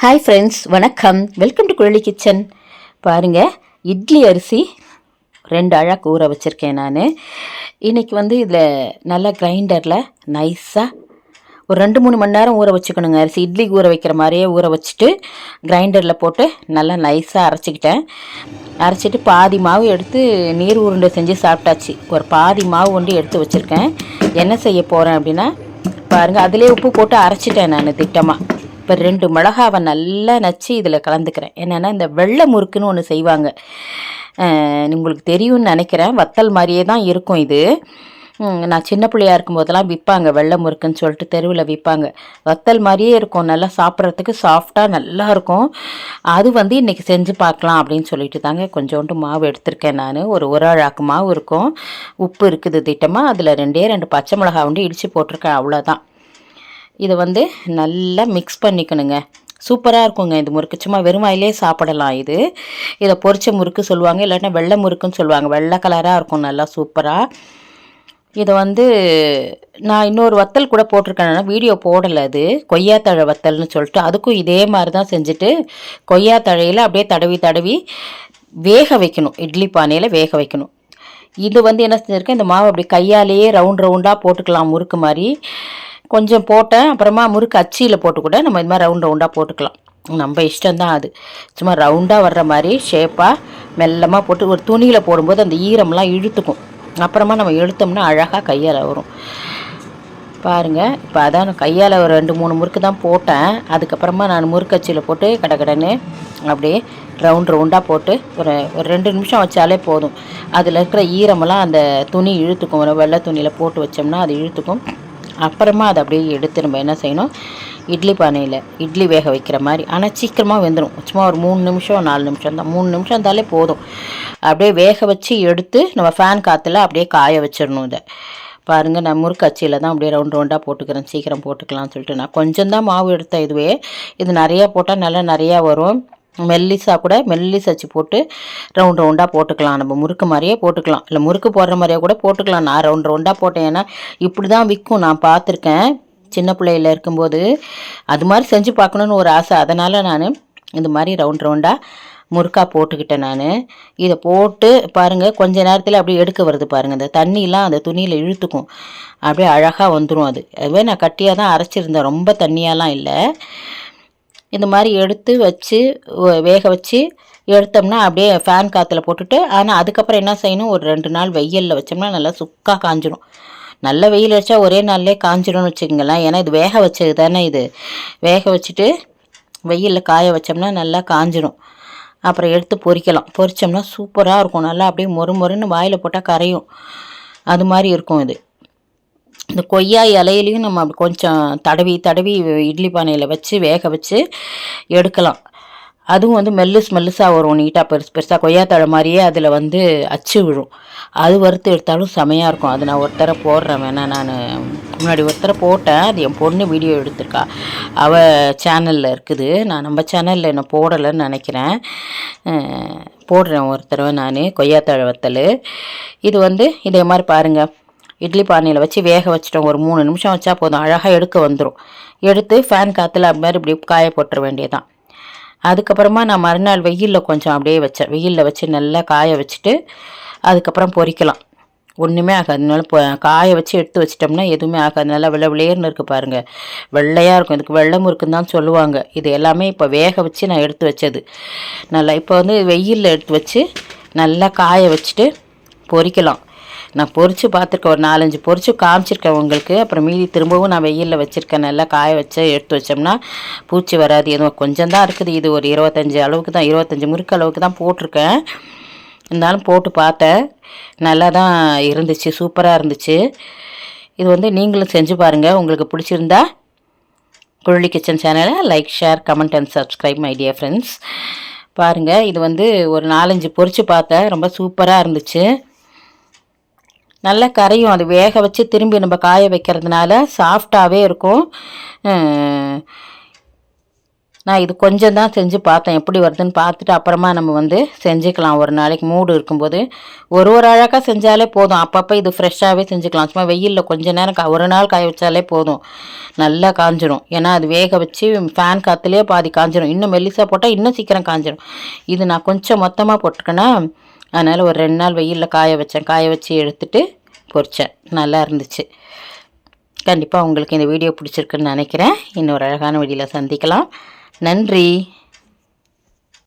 Hi friends, வணக்கம். Welcome to Kuzhali kitchen. பாருங்கள், இட்லி அரிசி 2 அழாக்கு ஊற வச்சுருக்கேன் நான். இன்றைக்கி இதில் நல்லா கிரைண்டரில் நைஸாக ஒரு 2-3 மணி நேரம் ஊற வச்சுக்கணுங்க. அரிசி இட்லிக்கு ஊற வைக்கிற மாதிரியே ஊற வச்சுட்டு கிரைண்டரில் போட்டு நல்லா நைஸாக அரைச்சிட்டு பாதி மாவு எடுத்து நீர் உருண்டை செஞ்சு சாப்பிட்டாச்சு. ஒரு பாதி மாவு எடுத்து வச்சுருக்கேன். என்ன செய்ய போகிறேன் அப்படின்னா, பாருங்கள், அதிலே உப்பு போட்டு அரைச்சிட்டேன் நான் திட்டமாக. இப்போ 2 மிளகாவை நல்லா நச்சு இதில் கலந்துக்கிறேன். என்னென்னா, இந்த வெள்ளை முறுக்குன்னு ஒன்று செய்வாங்க. உங்களுக்கு தெரியும்னு நினைக்கிறேன். வத்தல் மாதிரியே தான் இருக்கும் இது. நான் சின்ன பிள்ளையாக இருக்கும்போதெல்லாம் விற்பாங்க, வெள்ளை முறுக்குன்னு சொல்லிட்டு தெருவில் விற்பாங்க. வத்தல் மாதிரியே இருக்கும், நல்லா சாப்பிட்றதுக்கு சாஃப்டாக நல்லா இருக்கும். அது இன்றைக்கி செஞ்சு பார்க்கலாம் அப்படின்னு சொல்லிட்டு தாங்க கொஞ்சோண்டு மாவு எடுத்திருக்கேன் நான். ஒரு அழாக்கு மாவு இருக்கும், உப்பு இருக்குது திட்டமாக. அதில் 2 பச்சை மிளகா இடித்து போட்டிருக்கேன், அவ்வளோதான். இதை நல்லா மிக்ஸ் பண்ணிக்கணுங்க. சூப்பராக இருக்குங்க இந்த முறுக்கு. சும்மா வெறும் வாயிலே சாப்பிடலாம். இதை பொரிச்ச முறுக்கு சொல்லுவாங்க, இல்லாட்டினா வெள்ளை முறுக்குன்னு சொல்லுவாங்க. வெள்ளை கலராக இருக்கும், நல்லா சூப்பராக. இதை நான் இன்னொரு வத்தல் கூட போட்டிருக்கேன், வீடியோ போடலை. அது கொய்யாத்தழை வத்தல்னு சொல்லிட்டு, அதுக்கும் இதே மாதிரி தான் செஞ்சுட்டு கொய்யாத்தழையில் அப்படியே தடவி வேக வைக்கணும். இட்லி பானையில் வேக வைக்கணும். இது என்ன செஞ்சுருக்கேன், இந்த மாவு அப்படி கையாலேயே ரவுண்டாக போட்டுக்கலாம், முறுக்கு மாதிரி. கொஞ்சம் போட்டேன், அப்புறமா முறுக்கு அச்சியில் போட்டு கூட நம்ம இது மாதிரி ரவுண்டாக போட்டுக்கலாம். நம்ம இஷ்டம்தான். அது சும்மா ரவுண்டாக வர்ற மாதிரி ஷேப்பாக மெல்லமாக போட்டு ஒரு துணியில் போடும்போது அந்த ஈரம்லாம் இழுத்துக்கும். அப்புறமா நம்ம இழுத்தோம்னா அழகாக கையால் வரும். பாருங்கள், இப்போ அதான் நான் கையால் ஒரு 2-3 முறுக்கு தான் போட்டேன். அதுக்கப்புறமா நான் முறுக்கு அச்சியில் போட்டு கடன்னு அப்படியே ரவுண்டாக போட்டு ஒரு 2 நிமிஷம் வச்சாலே போதும். அதில் இருக்கிற ஈரமெல்லாம் அந்த துணி இழுத்துக்கும். ஒரு வெள்ளை துணியில் போட்டு வச்சோம்னா அது இழுத்துக்கும். அப்புறமா அதை அப்படியே எடுத்து நம்ம என்ன செய்யணும், இட்லி பானையில் இட்லி வேக வைக்கிற மாதிரி. ஆனால் சீக்கிரமாக வெந்துடும். சும்மா ஒரு 3 நிமிஷம் 4 நிமிஷம் தான். 3 நிமிஷம் இருந்தாலே போதும். அப்படியே வேக வச்சு எடுத்து நம்ம ஃபேன் காற்றுல அப்படியே காய வச்சிடணும். இதை பாருங்கள், நான் முறுக்கு அச்சியில் தான் அப்படியே ரவுண்டாக போட்டுக்கிறேன். சீக்கிரம் போட்டுக்கலாம்னு சொல்லிட்டு நான் கொஞ்சம் தான் மாவு எடுத்தேன். இது நிறையா போட்டால் நல்லா நிறையா வரும். மெல்லிசாச்சு போட்டு ரவுண்டாக போட்டுக்கலாம். நம்ம முறுக்கு மாதிரியே போட்டுக்கலாம், இல்லை முறுக்கு போடுற மாதிரியே கூட போட்டுக்கலாம். நான் ரவுண்டாக போட்டேன், ஏன்னா இப்படி தான் விற்கும், நான் பார்த்துருக்கேன் சின்ன பிள்ளையில் இருக்கும்போது. அது மாதிரி செஞ்சு பார்க்கணுன்னு ஒரு ஆசை. அதனால் நான் இந்த மாதிரி ரவுண்டாக முறுக்காக போட்டுக்கிட்டேன் நான். இதை போட்டு பாருங்கள், கொஞ்ச நேரத்தில் அப்படியே எடுக்க வருது பாருங்கள். இந்த தண்ணியெலாம் அந்த துணியில் இழுத்துக்கும், அப்படியே அழகாக வந்துடும். அதுவே நான் கட்டியாக தான் அரைச்சிருந்தேன், ரொம்ப தண்ணியாலாம் இல்லை. இந்த மாதிரி எடுத்து வச்சு வேக வச்சு எடுத்தோம்னா அப்படியே ஃபேன் காற்றுல போட்டுட்டு, ஆனால் அதுக்கப்புறம் என்ன செய்யணும், ஒரு 2 நாள் வெயிலில் வச்சோம்னா நல்லா சுக்காக காஞ்சிடும். நல்ல வெயில் வச்சா ஒரே நாள்லேயே காஞ்சிடும்னு வச்சுக்கோங்களேன். ஏன்னா இது வேக வச்சது தானே. இது வேக வச்சுட்டு வெயிலில் காய வச்சோம்னா நல்லா காஞ்சிடும். அப்புறம் எடுத்து பொரிச்சோம்னா சூப்பராக இருக்கும். நல்லா அப்படியே மொறுன்னு வாயில் போட்டால் கரையும், அது மாதிரி இருக்கும். இந்த கொய்யா இலையிலையும் நம்ம அப்படி கொஞ்சம் தடவி இட்லி பானையில் வச்சு வேக வச்சு எடுக்கலாம். அதுவும் மெல்லுசாக வரும், நீட்டாக பெருசாக கொய்யாத்தழை மாதிரியே அதில் அச்சு விழும். அது வறுத்து எடுத்தாலும் செமையாக இருக்கும். அது நான் ஒருத்தரை போடுறேன், வேணா நான் முன்னாடி ஒருத்தரை போட்டேன். அது என் பொண்ணு வீடியோ எடுத்திருக்கா, அவள் சேனலில் இருக்குது. நான் நம்ம சேனலில் என்ன போடலைன்னு நினைக்கிறேன். போடுறேன் ஒருத்தரவை நான் கொய்யாத்தழை வத்தல். இது இதே மாதிரி பாருங்கள், இட்லி பானையில் வச்சு வேக வச்சிட்டோம். ஒரு 3 நிமிஷம் வச்சா போதும், அழகாக எடுக்க வந்துடும். எடுத்து ஃபேன் காற்றுல அது மாதிரி இப்படி காய போட்டுற வேண்டியதான். அதுக்கப்புறமா நான் மறுநாள் வெயிலில் கொஞ்சம் அப்படியே வச்சேன். வெயிலில் வச்சு நல்லா காய வச்சுட்டு அதுக்கப்புறம் பொரிக்கலாம். ஒன்றுமே ஆகாது. காய வச்சு எடுத்து வச்சிட்டோம்னா எதுவுமே ஆகாது. நல்லா விளையர்னு இருக்குது பாருங்கள், வெள்ளையாக இருக்கும். இதுக்கு வெள்ளை முறுக்குன்னு தான் சொல்லுவாங்க. இது எல்லாமே இப்போ வேக வச்சு நான் எடுத்து வச்சது. நல்லா இப்போ வெயிலில் எடுத்து வச்சு நல்லா காய வச்சுட்டு பொரிக்கலாம். நான் பொரித்து பார்த்துருக்கேன், ஒரு 4-5 பொரித்து காமிச்சிருக்கேன் உங்களுக்கு. அப்புறம் மீதி திரும்பவும் நான் வெயிலில் வச்சுருக்கேன். நல்லா காய வச்சு எடுத்து வச்சோம்னா பூச்சி வராது. எதுவும் கொஞ்சம் தான் இருக்குது. இது ஒரு 25 அளவுக்கு தான், 25 முறுக்கு அளவுக்கு தான் போட்டிருக்கேன். இருந்தாலும் போட்டு பார்த்தேன், நல்லா தான் இருந்துச்சு, சூப்பராக இருந்துச்சு. இது நீங்களும் செஞ்சு பாருங்கள். உங்களுக்கு பிடிச்சிருந்தா குழலி கிச்சன் சேனலை like, share, comment and subscribe my dear friends. பாருங்கள், இது ஒரு 4-5 பொரித்து பார்த்தேன், ரொம்ப சூப்பராக இருந்துச்சு. நல்லா கரையும். அது வேக வச்சு திரும்பி நம்ம காய வைக்கிறதுனால சாஃப்டாகவே இருக்கும். நான் இது கொஞ்சம் தான் செஞ்சு பார்த்தேன், எப்படி வருதுன்னு பார்த்துட்டு அப்புறமா நம்ம வந்து செஞ்சுக்கலாம். ஒரு நாளைக்கு மூடு இருக்கும்போது ஒரு அழகாக செஞ்சாலே போதும். அப்பப்போ இது ஃப்ரெஷ்ஷாகவே செஞ்சுக்கலாம். சும்மா வெயிலில் கொஞ்ச நேரம் ஒரு நாள் காய வச்சாலே போதும், நல்லா காஞ்சிரும். ஏன்னா அது வேக வச்சு ஃபேன் காற்றுலேயே பாதி காஞ்சிரும். இன்னும் மெல்லிசாக போட்டால் இன்னும் சீக்கிரம் காஞ்சிரும். இது நான் கொஞ்சம் மொத்தமாக போட்டுக்கேன்னா, அதனால் ஒரு 2 நாள் வெயிலில் காய வச்சேன். காய வச்சு எடுத்துட்டு பொரித்தேன், நல்லா இருந்துச்சு. கண்டிப்பாக உங்களுக்கு இந்த வீடியோ பிடிச்சிருக்குன்னு நினைக்கிறேன். இன்னொரு அழகான வீடியோவில் சந்திக்கலாம். நன்றி.